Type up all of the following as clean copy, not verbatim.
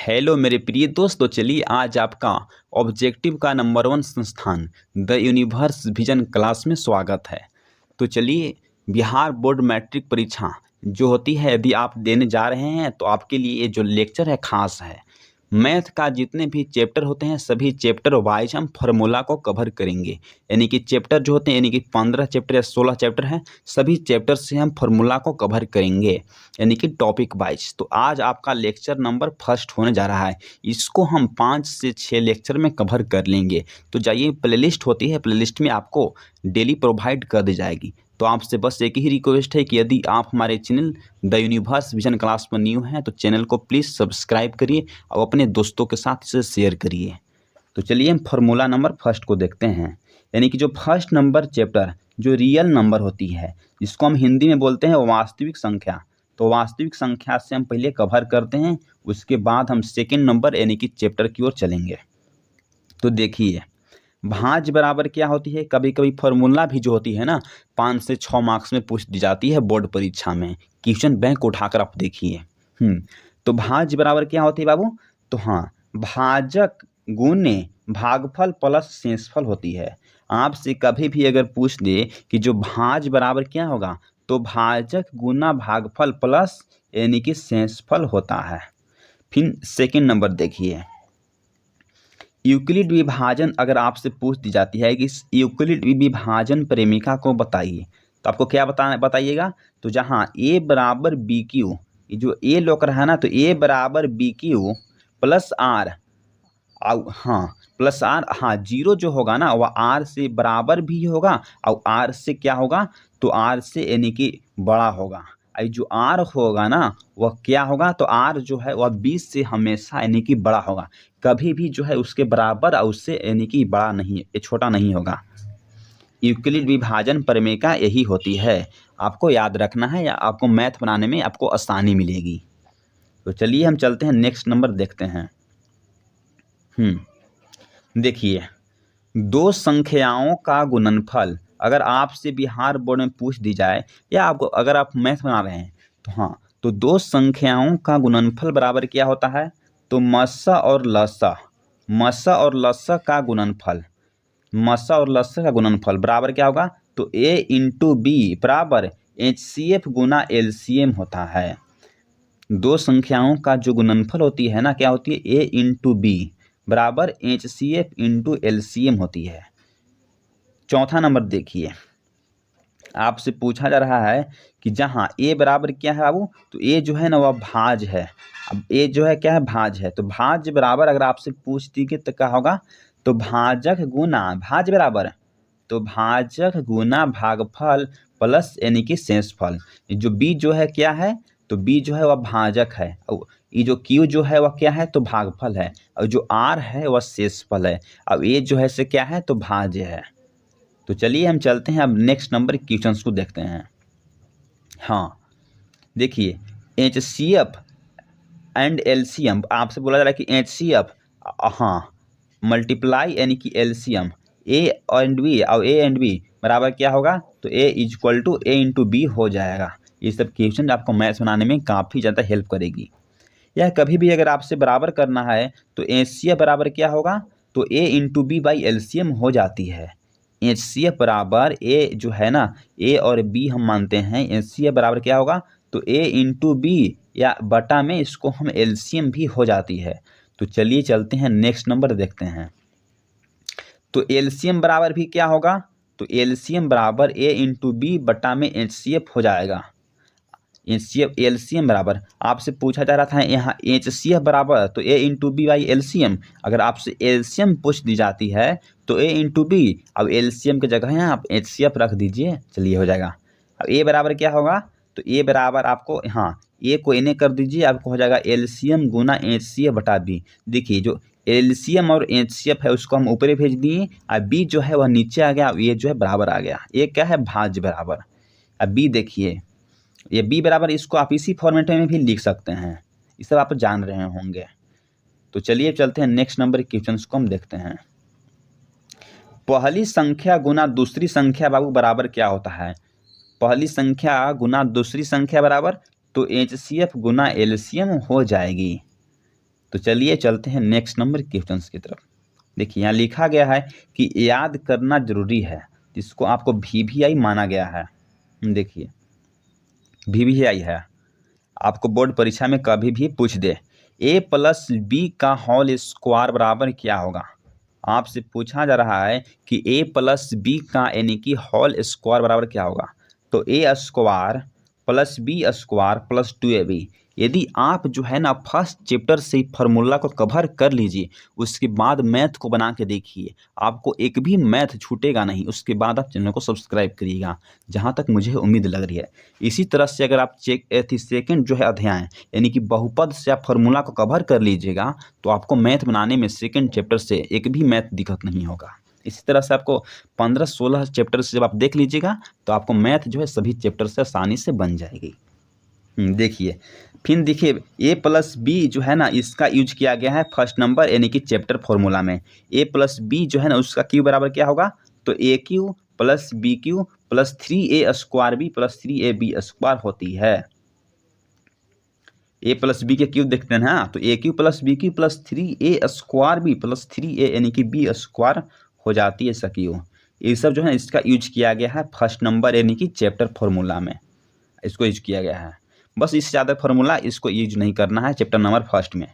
Hello मेरे प्रिय दोस्त। तो चलिए आज आपका ऑब्जेक्टिव का नंबर 1 संस्थान द यूनिवर्स विजन क्लास में स्वागत है। तो चलिए, बिहार बोर्ड मैट्रिक परीक्षा जो होती है, यदि आप देने जा रहे हैं तो आपके लिए ये जो लेक्चर है खास है। मैथ का जितने भी चैप्टर होते हैं सभी चैप्टर वाइज हम फार्मूला को कवर करेंगे। यानी कि चैप्टर जो होते हैं, यानी कि 15 चैप्टर या 16 चैप्टर हैं, सभी चैप्टर से हम फार्मूला को कवर करेंगे, यानी कि टॉपिक वाइज। तो आज आपका लेक्चर नंबर फर्स्ट होने जा रहा है। इसको हम 5 से 6 लेक्चर में कवर कर लेंगे। तो जाइए, प्लेलिस्ट होती है, प्लेलिस्ट में आपको डेली प्रोवाइड कर दी जाएगी। तो आपसे बस एक ही रिक्वेस्ट है कि यदि आप हमारे channel the universe vision class पर न्यू हैं तो चैनल को प्लीज़ सब्सक्राइब करिए और अपने दोस्तों के साथ इसे शेयर करिए। तो चलिए हम फार्मूला नंबर फर्स्ट को देखते हैं। यानी कि जो फर्स्ट नंबर चैप्टर जो रियल नंबर होती है, जिसको हम हिंदी में बोलते हैं वास्तविक संख्या। तो वास्तविक संख्या से हम पहले कवर करते हैं, उसके बाद हम सेकेंड नंबर यानी कि चैप्टर की ओर चलेंगे। तो देखिए, भाज बराबर क्या होती है। कभी कभी फार्मूला भी जो होती है ना, 5 से 6 मार्क्स में पूछ दी जाती है बोर्ड परीक्षा में। क्वेश्चन बैंक उठाकर आप देखिए। तो भाज बराबर क्या होती है बाबू। तो हाँ, भाजक गुने भागफल प्लस शेषफल होती है। आपसे कभी भी अगर पूछ दे कि जो भाज बराबर क्या होगा, तो भाजक गुना भागफल प्लस यानी कि शेषफल होता है। फिर सेकंड नंबर देखिए, यूक्लिड विभाजन अगर आपसे पूछ दी जाती है कि यूक्लिड विभाजन प्रेमिका को बताइए, तो आपको क्या बताइएगा। तो जहाँ ए बराबर बी क्यू, जो ए लोग रहा है ना, तो ए बराबर बी क्यू प्लस आर, हाँ प्लस आर, हाँ जीरो जो होगा ना वह आर से बराबर भी होगा और आर से क्या होगा, तो आर से यानी कि बड़ा होगा। जो आर होगा ना वह क्या होगा, तो आर जो है वह 20 से हमेशा यानी कि बड़ा होगा। कभी भी जो है उसके बराबर और उससे यानी कि बड़ा नहीं, छोटा नहीं होगा। यूक्लिड विभाजन प्रमेय यही होती है। आपको याद रखना है या आपको मैथ बनाने में आपको आसानी मिलेगी। तो चलिए हम चलते हैं, नेक्स्ट नंबर देखते हैं। देखिए, दो संख्याओं का गुणनफल अगर आपसे बिहार बोर्ड में पूछ दी जाए, या आपको अगर आप मैथ बना रहे हैं तो हाँ, तो दो संख्याओं का गुणनफल बराबर क्या होता है। तो मस्सा और लस्सा का गुणनफल, मस्सा और लस्सा का गुणनफल बराबर क्या होगा, तो ए इंटू बी बराबर HCF गुना LCM होता है। दो संख्याओं का जो गुणनफल होती है ना, क्या होती है, ए इंटू बी बराबर HCF इंटू LCM होती है। चौथा नंबर देखिए, आपसे पूछा जा रहा है कि जहाँ ए बराबर क्या है बाबू, तो ए जो है ना वह भाज है। अब ए जो है क्या है, भाज है। तो भाज बराबर अगर आपसे पूछ दी गई तो क्या होगा, तो भाजक गुना भाज बराबर, तो भाजक गुना भागफल प्लस यानी कि शेषफल। जो बी जो है क्या है, तो बी जो है वह भाजक है, और ये जो क्यू जो है वह क्या है, तो भागफल है, और जो आर है वह शेषफल है, अब ए जो है से क्या है, तो भाज्य है। तो चलिए हम चलते हैं, अब नेक्स्ट नंबर क्वेश्चंस को देखते हैं। हाँ देखिए, HCF एंड LCM आपसे बोला जा रहा है कि HCF, हाँ मल्टीप्लाई यानी कि LCM A एंड B और A एंड B बराबर क्या होगा, तो A equal to A into B हो जाएगा। ये सब क्वेश्चन आपको मैथ्स बनाने में काफ़ी ज़्यादा हेल्प करेगी। या कभी भी अगर आपसे बराबर करना है तो HCF बराबर क्या होगा, तो A into B by LCM हो जाती है। HCF बराबर A जो है ना, A और B हम मानते हैं, HCF बराबर क्या होगा, तो A इंटू बी या बटा में इसको हम LCM भी हो जाती है। तो चलिए चलते हैं, नेक्स्ट नंबर देखते हैं। तो LCM बराबर भी क्या होगा, तो LCM बराबर A इंटू बी बटा में HCF हो जाएगा। LCM बराबर आपसे पूछा जा रहा था यहाँ HCF बराबर, तो A into B by LCM। अगर आपसे LCM पूछ दी जाती है तो A इंटू बी, अब LCM की जगह है आप HCF रख दीजिए, चलिए हो जाएगा। अब A बराबर क्या होगा, तो A बराबर आपको, हाँ A को इन्हें कर दीजिए, आपको हो जाएगा LCM गुना HCF बटा बी। देखिए, जो LCM और HCF है उसको हम ऊपर भेज दिए, अब B जो है वह नीचे आ गया, ये जो है बराबर आ गया। ये क्या है, भाज्य बराबर। अब B देखिए, ये B बराबर, इसको आप इसी फॉर्मेट में भी लिख सकते हैं, ये सब आप जान रहे होंगे। तो चलिए चलते हैं, नेक्स्ट नंबर क्वेश्चन को हम देखते हैं। पहली संख्या गुना दूसरी संख्या बाबू बराबर क्या होता है। पहली संख्या गुना दूसरी संख्या बराबर, तो HCF गुना LCM हो जाएगी। तो चलिए चलते हैं नेक्स्ट नंबर क्वेश्चन की तरफ। देखिए यहाँ लिखा गया है कि याद करना जरूरी है, जिसको आपको VVI माना गया है। देखिए VVI है, आपको बोर्ड परीक्षा में कभी भी पूछ दे A+B का होल स्क्वायर बराबर क्या होगा। आपसे पूछा जा रहा है कि A+B का यानी कि होल स्क्वायर बराबर क्या होगा। तो A square plus B square plus 2AB। यदि आप जो है ना फर्स्ट चैप्टर से फार्मूला को कवर कर लीजिए, उसके बाद मैथ को बना के देखिए, आपको एक भी मैथ छूटेगा नहीं। उसके बाद आप चैनल को सब्सक्राइब करिएगा, जहाँ तक मुझे उम्मीद लग रही है। इसी तरह से अगर आप सेकेंड जो है अध्याय यानी कि बहुपद से आप फार्मूला को कवर कर लीजिएगा, तो आपको मैथ बनाने में सेकेंड चैप्टर से एक भी मैथ दिक्कत नहीं होगा। इसी तरह से आपको 15-16 चैप्टर से जब आप देख लीजिएगा, तो आपको मैथ जो है सभी चैप्टर से आसानी से बन जाएगी। देखिए फिर देखिए A+B जो है ना, इसका यूज किया गया है फर्स्ट नंबर यानी कि चैप्टर फॉर्मूला में। A+B जो है ना, उसका क्यू बराबर क्या होगा, तो AQ plus BQ plus 3A square B plus 3AB square होती है। A+B के क्यू देखते हैं ना, तो AQ plus BQ plus 3A square B plus 3A यानी कि B स्क्वायर हो जाती है इसका क्यू। ये सब जो है इसका यूज किया गया है फर्स्ट नंबर यानी कि चैप्टर फॉर्मूला में, इसको यूज किया गया है। बस इससे ज़्यादा फार्मूला इसको यूज नहीं करना है चैप्टर नंबर फर्स्ट में।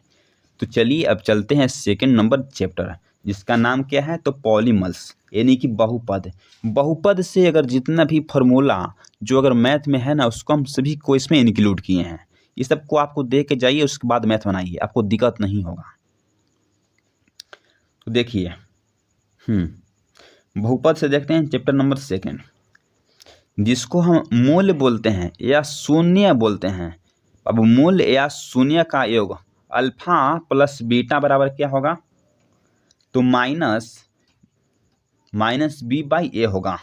तो चलिए अब चलते हैं सेकंड नंबर चैप्टर, जिसका नाम क्या है, तो पॉलीमल्स यानी कि बहुपद। बहुपद से अगर जितना भी फार्मूला जो अगर मैथ में है ना, उसको हम सभी को इसमें इंक्लूड किए हैं। ये सबको आपको दे के जाइए, उसके बाद मैथ बनाइए, आपको दिक्कत नहीं होगा। तो देखिए बहुपद से देखते हैं चैप्टर नंबर सेकंड, जिसको हम मूल बोलते हैं या शून्य बोलते हैं। अब मूल या शून्य का योग अल्फा प्लस बीटा बराबर क्या होगा, तो माइनस बी बाई ए होगा।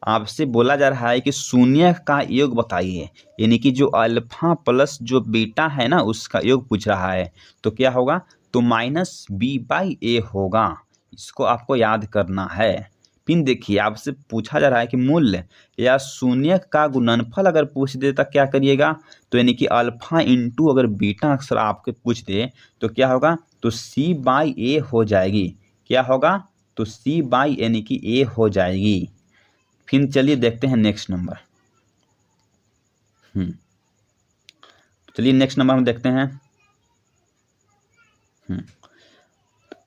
आपसे बोला जा रहा है कि शून्य का योग बताइए, यानी कि जो अल्फा प्लस जो बीटा है ना, उसका योग पूछ रहा है। तो क्या होगा, तो माइनस बी बाई ए होगा। इसको आपको याद करना है। फिर देखिए आपसे पूछा जा रहा है कि मूल्य या शून्य का गुणनफल अगर पूछ दे तो क्या करिएगा, तो यानी कि अल्फा इंटू अगर बीटा अक्सर आपके पूछ दे तो क्या होगा, तो सी बाई ए हो जाएगी। क्या होगा, तो सी बाई यानी कि ए हो जाएगी। फिर चलिए देखते हैं नेक्स्ट नंबर। चलिए नेक्स्ट नंबर हम देखते हैं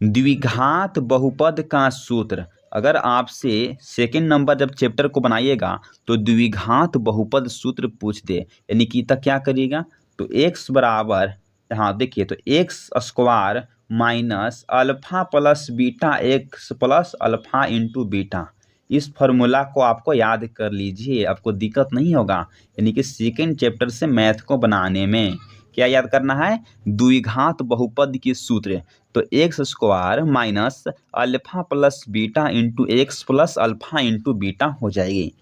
द्विघात बहुपद का सूत्र। अगर आपसे सेकंड नंबर जब चैप्टर को बनाइएगा तो द्विघात बहुपद सूत्र पूछ दे, यानी कि तक क्या करिएगा, तो x बराबर, हाँ देखिए, तो X square minus alpha plus beta X plus alpha into beta. इस फॉर्मूला को आपको याद कर लीजिए, आपको दिक्कत नहीं होगा। यानी कि सेकेंड चैप्टर से मैथ को बनाने में क्या याद करना है, द्विघात बहुपद के सूत्र। तो X square minus alpha plus beta into x plus alpha into beta हो जाएगी।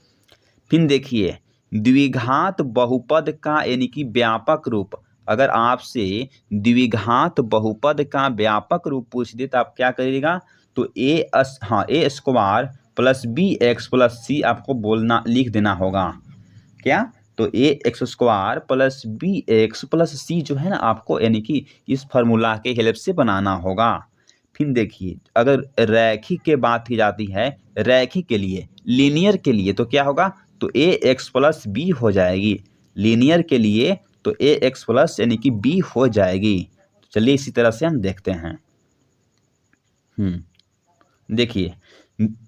फिर देखिए द्विघात बहुपद का यानी कि व्यापक रूप, अगर आपसे द्विघात बहुपद का व्यापक रूप पूछ दे तो आप क्या करिएगा, तो A square plus B X plus C आपको बोलना लिख देना होगा। क्या, तो A X square plus B X plus C जो है ना, आपको यानी कि इस फार्मूला के हेल्प से बनाना होगा। फिर देखिए अगर रैखिक के बात की जाती है, रैखिक के लिए, लीनियर के लिए तो क्या होगा, तो ए एक्स प्लस बी हो जाएगी। लीनियर के लिए तो ए एक्स प्लस यानी कि बी हो जाएगी। चलिए इसी तरह से हम देखते हैं। देखिए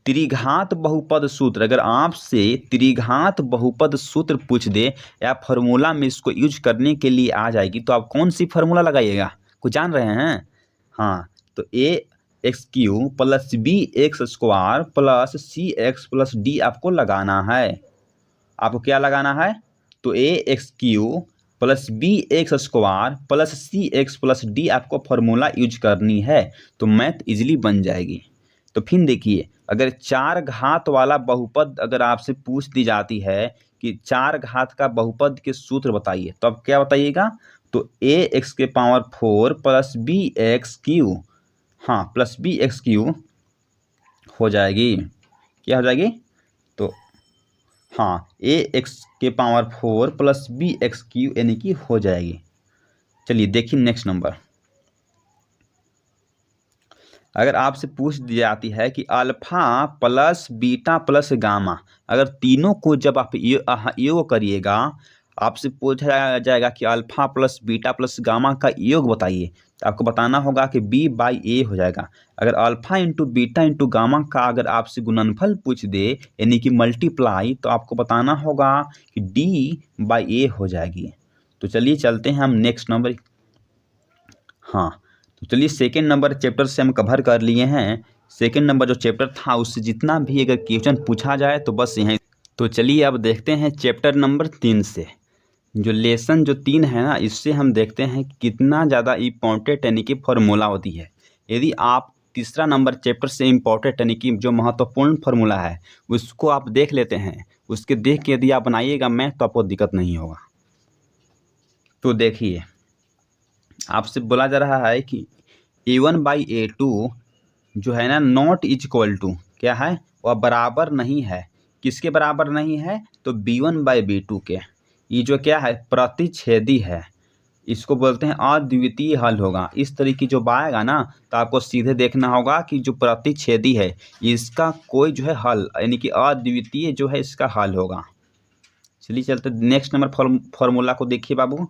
त्रिघात बहुपद सूत्र, अगर आपसे त्रिघात बहुपद सूत्र पूछ दे या फार्मूला में इसको यूज करने के लिए आ जाएगी, तो आप कौन सी फार्मूला लगाइएगा, कुछ जान रहे हैं। हाँ, तो A X cube plus B X square plus C X plus D आपको लगाना है। आपको क्या लगाना है, तो A X cube plus B X square plus C X plus D आपको फार्मूला यूज करनी है, तो मैथ इजीली बन जाएगी। तो फिर देखिए अगर चार घात वाला बहुपद अगर आपसे पूछ दी जाती है कि चार घात का बहुपद के सूत्र बताइए, तो अब क्या बताइएगा, तो ए एक्स के power 4 plus B X Q, हाँ प्लस बी एक्स क्यू हो जाएगी। क्या हो जाएगी, तो हाँ ए एक्स के power 4 plus B X Q यानी कि हो जाएगी। चलिए देखिए नेक्स्ट नंबर। अगर आपसे पूछ दी जाती है कि alpha plus beta plus gamma, अगर तीनों को जब आप योग करिएगा, आपसे पूछा जाएगा कि alpha plus beta plus gamma का योग बताइए, तो आपको बताना होगा कि बी बाई ए हो जाएगा। अगर alpha into beta into gamma का अगर आपसे गुणनफल पूछ दे यानी कि मल्टीप्लाई, तो आपको बताना होगा कि डी बाई ए हो जाएगी। तो चलिए चलते हैं हम नेक्स्ट नंबर। हाँ, तो चलिए सेकेंड नंबर चैप्टर से हम कवर कर लिए हैं। सेकेंड नंबर जो चैप्टर था उससे जितना भी अगर क्वेश्चन पूछा जाए तो बस यहीं। तो चलिए अब देखते हैं चैप्टर नंबर 3 से। जो लेसन जो 3 है ना, इससे हम देखते हैं कितना ज़्यादा इम्पोर्टेंट यानी कि फॉर्मूला होती है। यदि आप तीसरा नंबर चैप्टर से इम्पोर्टेंट यानी कि जो महत्वपूर्ण फार्मूला है उसको आप देख लेते हैं, उसके देख के यदि आप बनाइएगा मैथ तो आपको दिक्कत नहीं होगा। तो देखिए, आपसे बोला जा रहा है कि A1/A2 जो है ना नॉट इज इक्वल टू क्या है, वह बराबर नहीं है। किसके बराबर नहीं है, तो B1/B2 के। ये जो क्या है, प्रतिच्छेदी है। इसको बोलते हैं अद्वितीय हल होगा। इस तरह की जो आएगा ना, तो आपको सीधे देखना होगा कि जो प्रतिच्छेदी है इसका कोई जो है हल यानी कि अद्वितीय जो है इसका हल होगा। चलिए चलते नेक्स्ट नंबर फॉर्मूला को देखिए बाबू,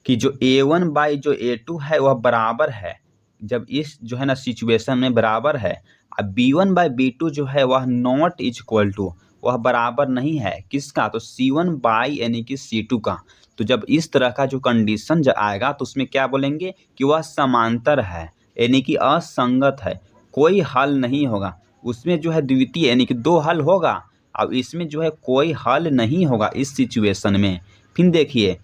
कि जो A1 जो A2 है वह बराबर है। जब इस जो है ना सिचुएशन में बराबर है, अब B1/B2 जो है वह नॉट इज इक्वल टू, वह बराबर नहीं है किसका, तो C1 यानी कि C2 का। तो जब इस तरह का जो कंडीशन जो आएगा तो उसमें क्या बोलेंगे कि वह समांतर है यानी कि असंगत है, कोई हल नहीं होगा। उसमें जो है द्वितीय यानी कि दो हल होगा, अब इसमें जो है कोई हल नहीं होगा इस सिचुएशन में। फिर देखिए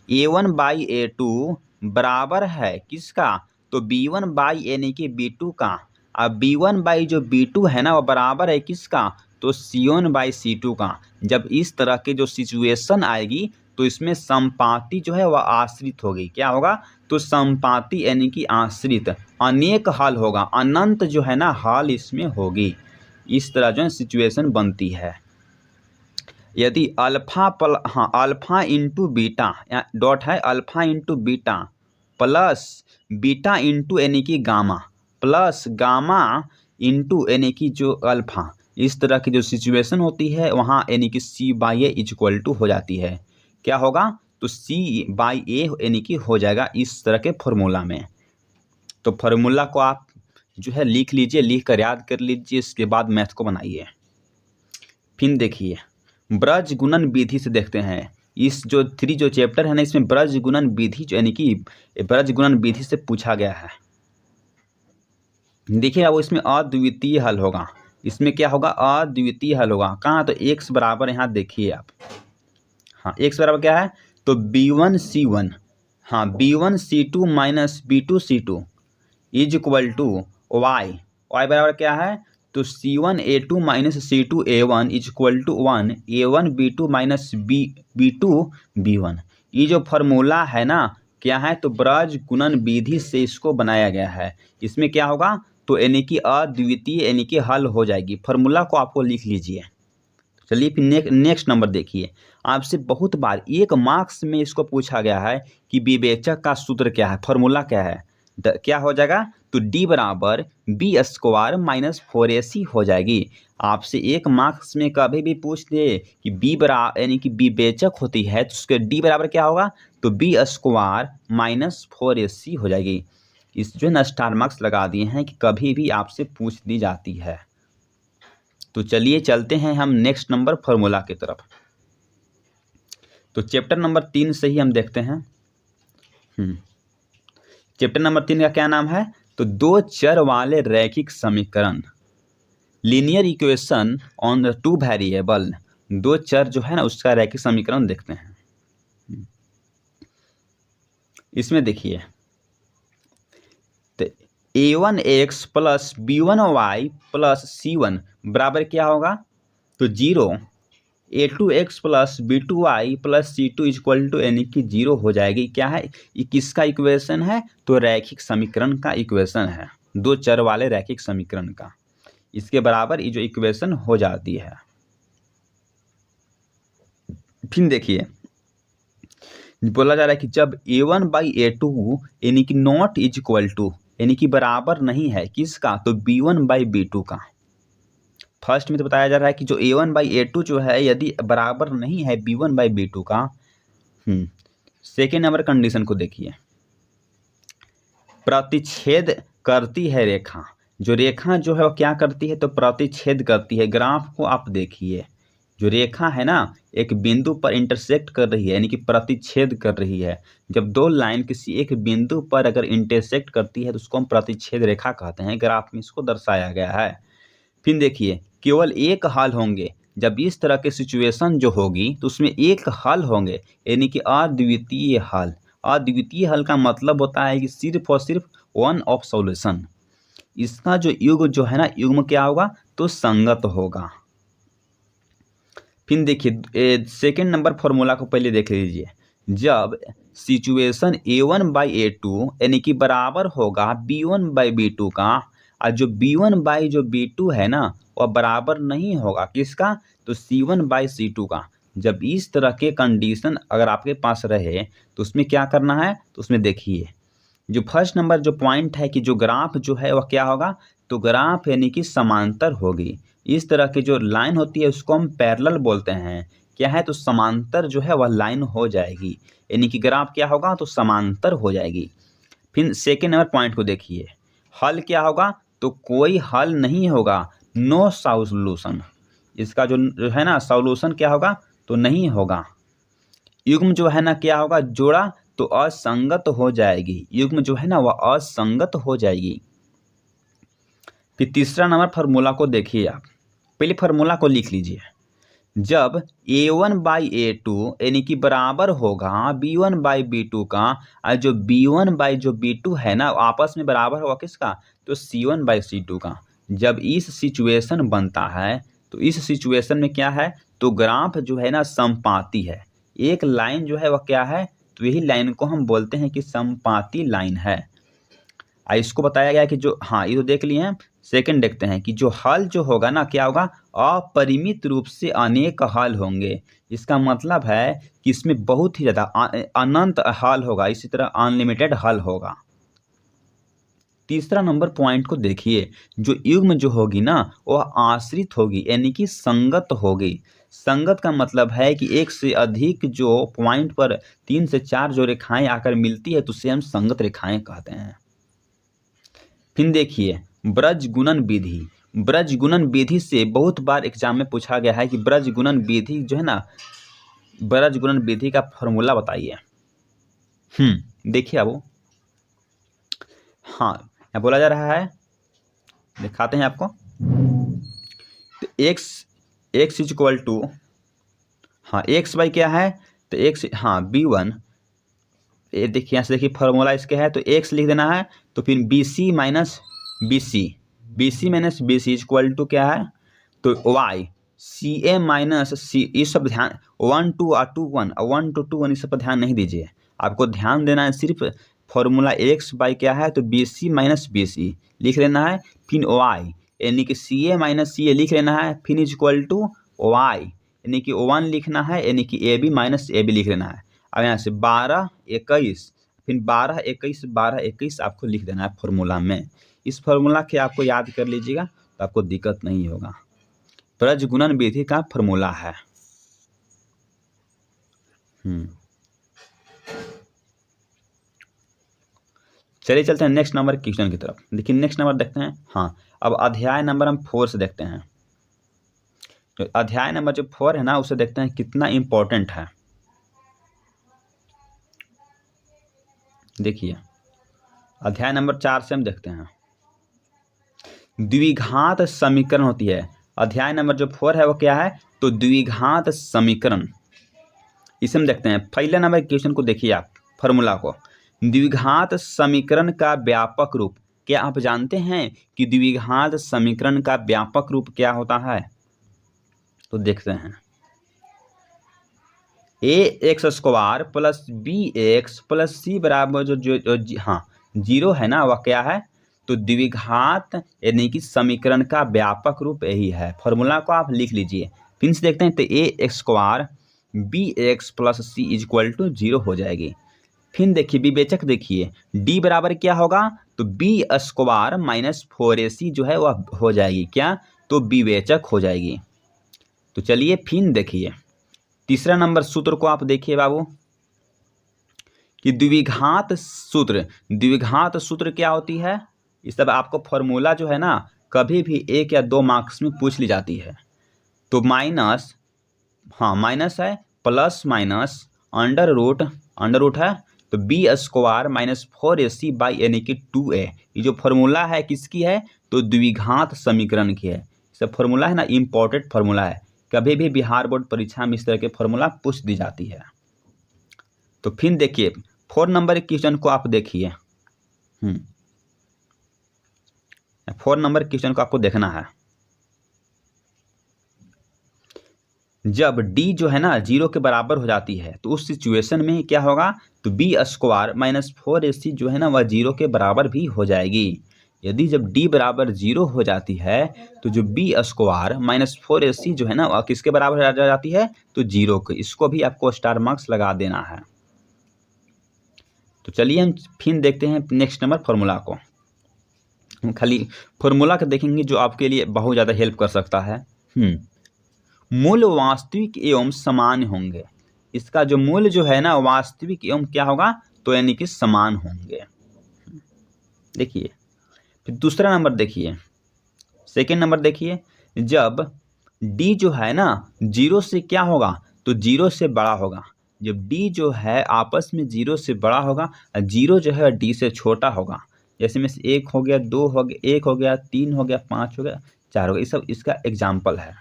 A1/A2 बराबर है किसका, तो B1 यानी कि B2 का। अब B1 जो B2 है ना, वो बराबर है किसका, तो C1/C2 का। जब इस तरह के जो सिचुएशन आएगी तो इसमें संपाति जो है वह आश्रित होगी। क्या होगा, तो संपाति यानी कि आश्रित, अनेक हल होगा, अनंत जो है ना हल इसमें होगी। इस तरह जो है सिचुएशन बनती है। यदि अल्फा इंटू बीटा डॉट है, alpha into beta plus beta into यानी कि गामा प्लस गामा इंटू यानी कि जो अल्फा, इस तरह की जो सिचुएशन होती है वहाँ यानी कि C/A इज इक्वल टू हो जाती है। क्या होगा, तो C/A यानी कि हो जाएगा इस तरह के फॉर्मूला में। तो फॉर्मूला को आप जो है लिख लीजिए, लिख कर याद कर लीजिए, इसके बाद मैथ को बनाइए। फिर देखिए ब्रज गुणन विधि से देखते हैं। इस जो 3 जो चैप्टर है ना, इसमें ब्रज गुणन विधि यानी कि ब्रज गुणन विधि से पूछा गया है। देखिए अब इसमें अद्वितीय हल होगा। इसमें क्या होगा, अद्वितीय हल होगा। कहाँ, तो x बराबर यहाँ देखिए आप। हाँ, x बराबर क्या है, तो B1C1, हाँ B1C2 minus B2C2 is equal to y बराबर क्या है, तो C1A2 minus C2A1 is equal to 1 A1B2 minus B2B1। ये जो फॉर्मूला है ना, क्या है, तो ब्रज गुणन विधि से इसको बनाया गया है। इसमें क्या होगा, तो यानी कि अद्वितीय यानी कि हल हो जाएगी। फॉर्मूला को आपको लिख लीजिए। चलिए फिर नेक्स्ट नंबर देखिए। आपसे बहुत बार 1 मार्क्स में इसको पूछा गया है कि विवेचक का सूत्र क्या है, फॉर्मूला क्या है। क्या हो जाएगा, तो D बराबर B² माइनस 4AC हो जाएगी। आपसे 1 मार्क्स में कभी भी पूछ दे कि B बराबर यानी कि विवेचक होती है तो उसके D बराबर क्या होगा, तो B² माइनस 4AC हो जाएगी। इस जो है ना स्टार मार्क्स लगा दिए हैं कि कभी भी आपसे पूछ दी जाती है। तो चलिए चलते हैं हम नेक्स्ट नंबर फॉर्मूला की तरफ। तो चैप्टर नंबर 3 से ही हम देखते हैं। चैप्टर नंबर 3 का क्या नाम है, तो 2 चर वाले रैखिक समीकरण, linear equation on the 2 variable. 2 चर जो है ना उसका रैखिक समीकरण देखते हैं। इसमें देखिए, तो A1x plus B1y plus C1 बराबर क्या होगा, तो 0। A2x plus B2y plus C2 is equal to यानी कि 0 हो जाएगी। क्या है, ये किसका इक्वेशन है, तो रैखिक समीकरण का इक्वेशन है, 2 चर वाले रैखिक समीकरण का। इसके बराबर ये जो इक्वेशन हो जाती है। फिर देखिए बोला जा रहा है कि जब A1/A2 यानी कि नॉट इज इक्वल टू यानी कि बराबर नहीं है किसका, तो B1/B2 का। फर्स्ट में तो बताया जा रहा है कि जो A1/A2 जो है यदि बराबर नहीं है B1/B2 का। सेकेंड नंबर कंडीशन को देखिए, प्रतिच्छेद करती है रेखा। जो रेखा जो है वो क्या करती है, तो प्रतिच्छेद करती है। ग्राफ को आप देखिए, जो रेखा है ना एक बिंदु पर इंटरसेक्ट कर रही है, यानी कि प्रतिच्छेद कर रही है। जब दो लाइन किसी एक बिंदु पर अगर इंटरसेक्ट करती है तो उसको हम प्रतिच्छेद रेखा कहते हैं। ग्राफ में इसको दर्शाया गया है। फिर देखिए, केवल एक हल होंगे। जब इस तरह के सिचुएशन जो होगी तो उसमें एक हल होंगे, यानी कि अद्वितीय हल। अद्वितीय हल का मतलब होता है कि सिर्फ और सिर्फ वन ऑफ सॉल्यूशन। इसका जो युग्म जो है ना, युग्म क्या होगा, तो संगत होगा। फिर देखिए सेकेंड नंबर फॉर्मूला को पहले देख लीजिए। जब सिचुएशन A1/A2 यानी कि बराबर होगा B1/B2 का, और जो B1/B2 है ना वह बराबर नहीं होगा किसका, तो C1/C2 का। जब इस तरह के कंडीशन अगर आपके पास रहे तो उसमें क्या करना है, तो उसमें देखिए जो फर्स्ट नंबर जो पॉइंट है कि जो ग्राफ जो है वह क्या होगा, तो ग्राफ यानी कि समांतर होगी। इस तरह की जो लाइन होती है उसको हम पैरेलल बोलते हैं। क्या है, तो समांतर जो है वह लाइन हो जाएगी, यानी कि ग्राफ क्या होगा, तो समांतर हो जाएगी। फिर सेकेंड नंबर पॉइंट को देखिए, हल क्या होगा, तो कोई हल नहीं होगा, नो सॉल्यूशन। इसका जो है ना सॉल्यूशन क्या होगा, तो नहीं होगा। युग्म जो है ना क्या होगा, जोड़ा तो असंगत हो जाएगी। युग्म जो है ना वह असंगत हो जाएगी। फिर तीसरा नंबर फार्मूला को देखिए आप, पहले फार्मूला को लिख लीजिए। जब A1/A2 यानी कि बराबर होगा B1/B2 का, और जो B1/B2 है ना आपस में बराबर होगा किसका, तो C1/C2 का। जब इस सिचुएशन बनता है तो इस सिचुएशन में क्या है, तो ग्राफ जो है ना समपाती है। एक लाइन जो है वह क्या है, तो यही लाइन को हम बोलते हैं कि समपाती लाइन है। इसको बताया गया कि जो ये तो देख लिए हैं। सेकंड देखते हैं कि जो हल जो होगा ना क्या होगा, अपरिमित रूप से अनेक हल होंगे। इसका मतलब है कि इसमें बहुत ही ज़्यादा अनंत हल होगा, इसी तरह अनलिमिटेड हल होगा। तीसरा नंबर पॉइंट को देखिए, जो युग्म जो होगी ना वह आश्रित होगी, यानी कि संगत होगी। संगत का मतलब है कि एक से अधिक जो पॉइंट पर 3 से 4 जो रेखाएं आकर मिलती है तो उसे हम संगत रेखाएं कहते हैं। फिर देखिए ब्रज गुणन विधि। ब्रज गुणन विधि से बहुत बार एग्जाम में पूछा गया है कि ब्रज गुणन विधि जो है ना, ब्रज गुणन विधि का फॉर्मूला बताइए। देखिए अब यहाँ बोला जा रहा है, दिखाते हैं आपको। तो x equal to X by क्या है, तो x B1। ये देखिए यहाँ से देखिए फॉर्मूला इसके है, तो x लिख देना है। तो फिर BC minus BC equal to क्या है, तो y CA माइनस C। ये सब ध्यान 1 2 2 1 1 2 2 1 इस सब पर ध्यान नहीं दीजिए। आपको ध्यान देना है सिर्फ फॉर्मूला x बाई क्या है, तो BC माइनस BC लिख लेना है। फिर y यानी कि CA माइनस CA लिख लेना है। फिर इक्वल टू y यानी कि 1 लिखना है, यानी कि AB माइनस AB लिख लेना है। अब यहाँ से 12 21 फिर 12 21 आपको लिख देना है फॉर्मूला में। इस फॉर्मूला के आपको याद कर लीजिएगा तो आपको दिक्कत नहीं होगा। ब्रज गुणन विधि का फॉर्मूला है। चलिए चलते हैं नेक्स्ट नंबर क्वेश्चन की तरफ। देखिए नेक्स्ट नंबर देखते हैं। अब अध्याय नंबर हम 4 से देखते हैं। तो अध्याय नंबर जो 4 है ना उसे देखते हैं कितना इम्पोर्टेंट है। देखिए अध्याय नंबर 4 से हम देखते हैं, द्विघात समीकरण होती है। अध्याय नंबर जो 4 है वो क्या है, तो द्विघात समीकरण। इसे हम देखते हैं। पहले नंबर क्वेश्चन को देखिए आप, फॉर्मूला को। द्विघात समीकरण का व्यापक रूप। क्या आप जानते हैं कि द्विघात समीकरण का व्यापक रूप क्या होता है, तो देखते हैं। ax² plus bx plus c बराबर जो 0 है ना वह क्या है, तो द्विघात यानी कि समीकरण का व्यापक रूप यही है। फॉर्मूला को आप लिख लीजिए। फिर से देखते हैं, तो ax² bx plus c equal to 0 हो जाएगी। फिर देखिए विवेचक देखिए डी बराबर क्या होगा, तो बी स्क्वायर माइनस 4ac जो है वह हो जाएगी क्या, तो विवेचक हो जाएगी। तो चलिए फिर देखिए तीसरा नंबर सूत्र को आप देखिए बाबू कि द्विघात सूत्र क्या होती है। इस सब आपको फॉर्मूला जो है ना कभी भी 1 या 2 मार्क्स में पूछ ली जाती है। तो माइनस है प्लस माइनस अंडर रूट है तो B square minus 4ac by यानी कि 2a। ये जो फॉर्मूला है किसकी है, तो द्विघात समीकरण की है। सब फॉर्मूला है ना इम्पोर्टेंट फॉर्मूला है, कभी भी बिहार बोर्ड परीक्षा में इस तरह के फॉर्मूला पूछ दी जाती है। तो फिर देखिए 4 नंबर क्वेश्चन को आप देखिए। 4 नंबर क्वेश्चन को आपको देखना है। जब d जो है ना 0 के बराबर हो जाती है तो उस सिचुएशन में क्या होगा, तो बी स्क्वायर माइनस 4ac जो है ना वह 0 के बराबर भी हो जाएगी। यदि जब d बराबर 0 हो जाती है तो जो बी स्क्वायर माइनस 4ac जो है ना वह किसके बराबर हो जाती है, तो 0 के। इसको भी आपको स्टार मार्क्स लगा देना है। तो चलिए हम फिर देखते हैं नेक्स्ट नंबर फॉर्मूला को। हम खाली फॉर्मूला को देखेंगे जो आपके लिए बहुत ज़्यादा हेल्प कर सकता है। मूल वास्तविक एवं समान होंगे। इसका जो मूल जो है ना वास्तविक एवं क्या होगा, तो यानी कि समान होंगे। देखिए फिर दूसरा नंबर देखिए, सेकेंड नंबर देखिए जब d जो है ना 0 से क्या होगा, तो 0 से बड़ा होगा। जब d जो है आपस में 0 से बड़ा होगा, 0 जो है d से छोटा होगा। जैसे में 1 हो गया, 2 हो गया, 1 हो गया, 3 हो गया, 5 हो गया, 4 हो गया, ये सब इसका एग्जाम्पल है।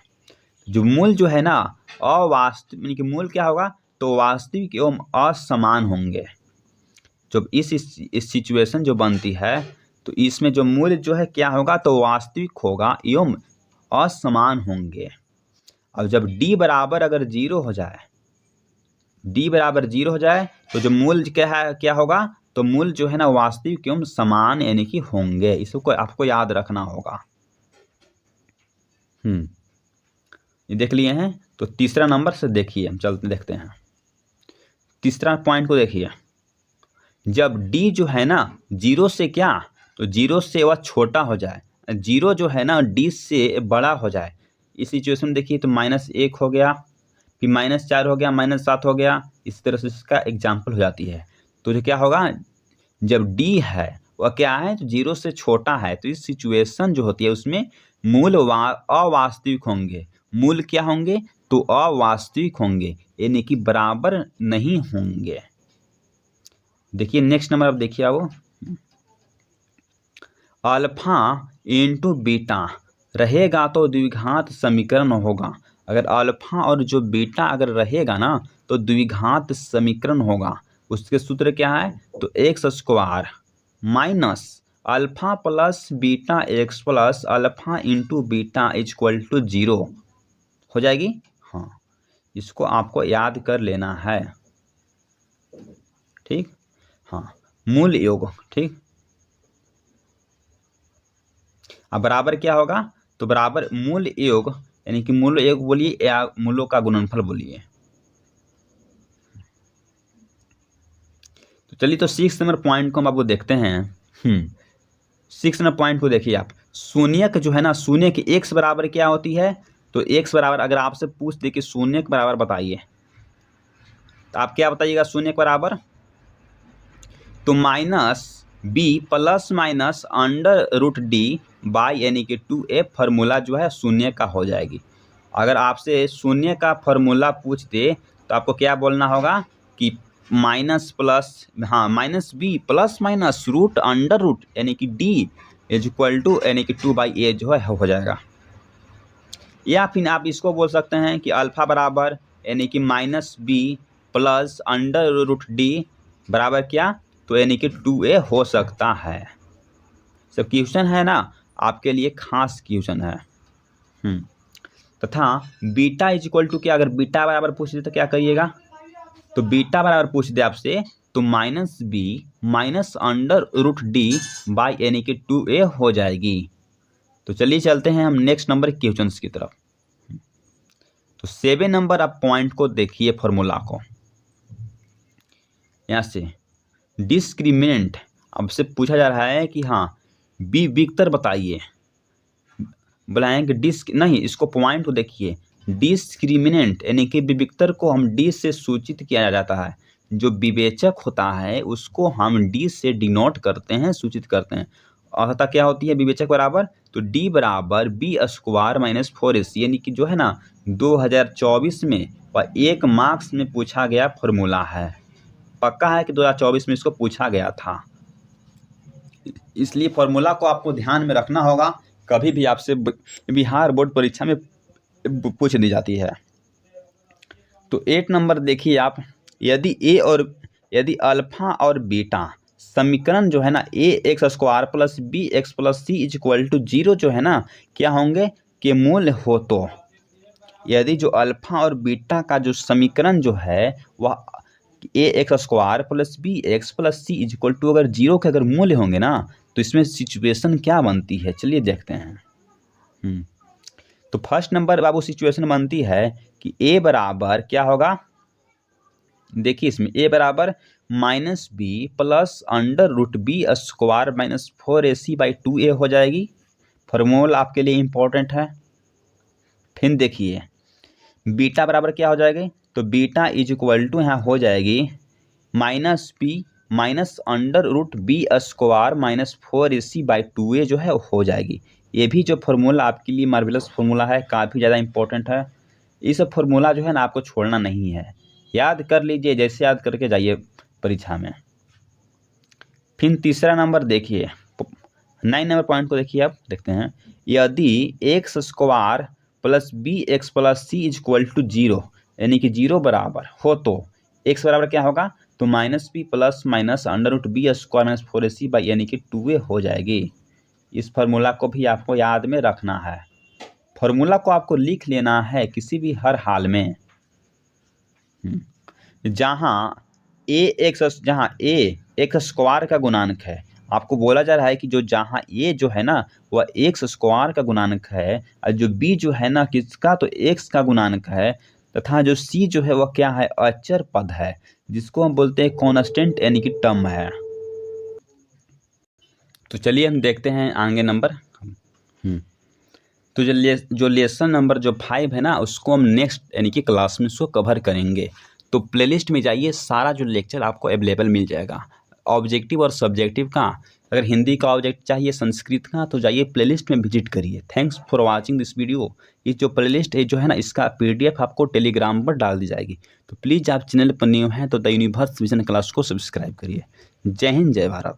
जो मूल जो है ना अवास्तविक यानी कि मूल क्या होगा, तो वास्तविक एवं असमान होंगे। जब इस सिचुएशन जो बनती है तो इसमें जो मूल जो है क्या होगा, तो वास्तविक होगा एवं असमान होंगे। अब जब d बराबर अगर 0 हो जाए, तो जो मूल क्या होगा, तो मूल जो है ना वास्तविक एवं समान यानी कि होंगे। इसको आपको याद रखना होगा। ये देख लिए हैं। तो तीसरा नंबर से देखिए, हम चलते देखते हैं तीसरा पॉइंट को। देखिए जब d जो है ना 0 से क्या, तो 0 से वह छोटा हो जाए, 0 जो है ना d से बड़ा हो जाए। इस सिचुएशन में देखिए तो -1 हो गया, फिर -4 हो गया, -7 हो गया, इस तरह से इसका एग्जाम्पल हो जाती है। तो जो क्या होगा, जब d है वह क्या है, तो 0 से छोटा है, तो इस सिचुएशन जो होती है उसमें मूल अवास्तविक होंगे। मूल क्या होंगे, तो अवास्तविक होंगे यानी कि बराबर नहीं होंगे। देखिए नेक्स्ट नंबर अब देखिए वो अल्फा इंटू बीटा रहेगा तो द्विघात समीकरण होगा। अगर अल्फा और जो बीटा अगर रहेगा ना तो द्विघात समीकरण होगा। उसके सूत्र क्या है, तो X square minus alpha plus beta X plus alpha into beta equal to 0 हो जाएगी। हाँ, इसको आपको याद कर लेना है। ठीक, हाँ, मूल योग। ठीक, अब बराबर क्या होगा, तो बराबर मूल योग यानी कि मूल योग बोलिए या मूलों का गुणनफल बोलिए। तो चलिए तो 6 नंबर पॉइंट को हम आपको देखते हैं। 6 नंबर पॉइंट को देखिए आप, शून्यक जो है ना, शून्य की x बराबर क्या होती है, तो x बराबर अगर आपसे पूछ दे कि शून्य के बराबर बताइए, तो आप क्या बताइएगा शून्य के बराबर, तो -b plus minus under root D by यानी कि 2a फार्मूला जो है शून्य का हो जाएगी। अगर आपसे शून्य का फार्मूला पूछ दे तो आपको क्या बोलना होगा कि -b plus minus root under root यानी कि d इज इक्वल टू यानी कि 2/a जो है हो जाएगा। या फिर आप इसको बोल सकते हैं कि अल्फा बराबर यानी कि -b plus under root d बराबर क्या, तो यानी कि 2a हो सकता है। सब क्वेश्चन है ना आपके लिए खास क्वेश्चन है। तथा बीटा इज इक्वल टू क्या, अगर बीटा बराबर पूछ दे तो क्या करिएगा, तो बीटा बराबर पूछ दे आपसे तो -b minus under root d by यानी कि 2a हो जाएगी। तो चलिए चलते हैं हम नेक्स्ट नंबर क्वेश्चन की तरफ। तो 7 नंबर आप पॉइंट को देखिए फॉर्मूला को। यहाँ से डिस्क्रिमिनेंट आपसे पूछा जा रहा है कि हाँ विविक्तर बताइए, ब्लैंक डिस्क नहीं, इसको पॉइंट को देखिए, डिस्क्रिमिनेंट यानी कि विविक्तर को हम डी से सूचित किया जाता है, जो विवेचक होता है उसको हम डी से डिनोट करते हैं, सूचित करते हैं। अतः क्या होती है विवेचक बराबर, तो डी बराबर बी स्क्वायर माइनस 4ac, यानी कि जो है ना 2024 में और 1 मार्क्स में पूछा गया फॉर्मूला है। पक्का है कि 2024 में इसको पूछा गया था, इसलिए फॉर्मूला को आपको ध्यान में रखना होगा, कभी भी आपसे बिहार बोर्ड परीक्षा में पूछ दी जाती है। तो 8 नंबर देखिए आप, यदि अल्फा और बीटा समीकरण जो है ना A X square plus B X plus C is equal to 0 जो है ना क्या होंगे के मूल हो, तो यदि जो अल्फा और बीटा का जो समीकरण जो है वह A X square plus B X plus C is equal to अगर 0 के अगर मूल्य होंगे ना तो इसमें सिचुएशन क्या बनती है, चलिए देखते हैं। तो फर्स्ट नंबर बाबू सिचुएशन बनती है कि ए बराबर क्या होगा, देखिए इसमें ए बराबर minus B plus under root B square minus 4ac/2a हो जाएगी। फॉर्मूला आपके लिए इंपॉर्टेंट है। फिर देखिए बीटा बराबर क्या हो जाएगी, तो बीटा इज इक्वल टू यहाँ हो जाएगी minus B minus under root B square minus 4ac/2a जो है हो जाएगी। ये भी जो फॉर्मूला आपके लिए मार्वेलस फॉर्मूला है, काफ़ी ज़्यादा इंपॉर्टेंट है। ये सब फॉर्मूला जो है ना आपको छोड़ना नहीं है, याद कर लीजिए, जैसे याद करके जाइए परीक्षा में। फिर तीसरा नंबर देखिए, 9 नंबर पॉइंट को देखिए, आप देखते हैं यदि X square plus B X plus C is equal to 0 यानी कि 0 बराबर हो तो एक्स बराबर क्या होगा, तो minus B plus minus under root B square minus 4ac यानी कि 2a हो जाएगी। इस फार्मूला को भी आपको याद में रखना है, फार्मूला को आपको लिख लेना है किसी भी हर हाल में। जहाँ ए एक्स स्क्वायर का गुणांक है, आपको बोला जा रहा है कि जो जहाँ ए जो है ना वह एक्स स्क्वायर का गुणांक है और जो बी जो है ना किसका, तो एक्स का गुणांक है, तथा जो सी जो है वह क्या है, अचर पद है, जिसको हम बोलते हैं कांस्टेंट यानी कि टर्म है। तो चलिए हम देखते हैं आगे नंबर। तो जो लेसन नंबर जो 5 है ना उसको हम नेक्स्ट यानी कि क्लास में उसको कवर करेंगे। तो प्लेलिस्ट में जाइए, सारा जो लेक्चर आपको अवेलेबल मिल जाएगा, ऑब्जेक्टिव और सब्जेक्टिव का। अगर हिंदी का ऑब्जेक्ट चाहिए, संस्कृत का, तो जाइए प्लेलिस्ट में विजिट करिए। Thanks for watching this video. ये जो प्लेलिस्ट है जो है ना इसका PDF आपको टेलीग्राम पर डाल दी जाएगी। तो प्लीज़ आप चैनल पर न्यू हैं तो द यूनिवर्स विजन क्लास को सब्सक्राइब करिए। जय हिंद, जय भारत।